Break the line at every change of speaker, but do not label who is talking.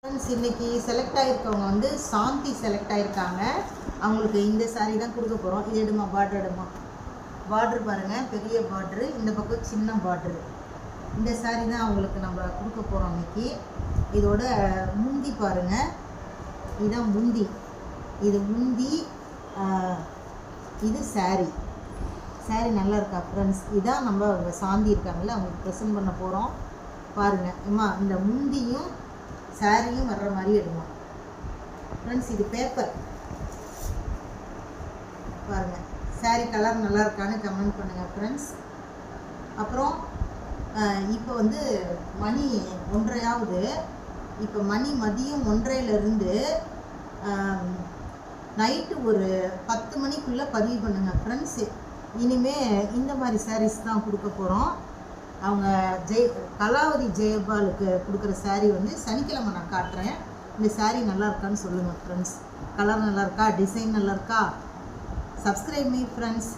Friends, இன்றைக்கி select ஆகிருக்கவங்க வந்து சாந்தி select ஆகிருக்காங்க. அவங்களுக்கு இந்த சாரீ தான் கொடுக்க போகிறோம். இது எடுமா, பார்டர் எடுமா. பார்ட்ரு பாருங்கள், பெரிய பார்ட்ரு, இந்த பக்கம் சின்ன பார்ட்ரு. இந்த சாரீ தான் அவங்களுக்கு நம்ம கொடுக்க போகிறோம் இன்றைக்கி. இதோட முந்தி பாருங்கள், இதுதான் முந்தி. இது முந்தி, இது சாரீ. சாரீ நல்லா இருக்கா ஃப்ரெண்ட்ஸ்? இதான் நம்ம அவங்க சாந்தி இருக்காங்கல்ல, அவங்களுக்கு ப்ரெசென்ட் பண்ண போகிறோம். பாருங்கள் அம்மா, இந்த முந்தியும் சாரியும் வர்ற மாதிரி எடுமா ஃப்ரெண்ட்ஸ். இது பேப்பர் பாருங்கள். சாரீ கலர் நல்லா இருக்கான்னு கமெண்ட் பண்ணுங்கள் ஃப்ரெண்ட்ஸ். அப்புறம் இப்போ வந்து மணி 1:30 இப்போ மணி மதியம் 1:30லேருந்து நைட்டு ஒரு 10 மணிக்குள்ளே பதிவு பண்ணுங்கள் ஃப்ரெண்ட்ஸ். இனிமேல் இந்த மாதிரி சாரீஸ் தான் கொடுக்க போகிறோம். அவங்க கலாவதி ஜெயபாலுக்கு கொடுக்குற சாரீ வந்து சனிக்கிழமை நான் காட்டுறேன். இந்த சாரீ நல்லா இருக்கான்னு சொல்லுங்கள் ஃப்ரெண்ட்ஸ். கலர் நல்லா இருக்கா, டிசைன் நல்லா இருக்கா? Subscribe me friends.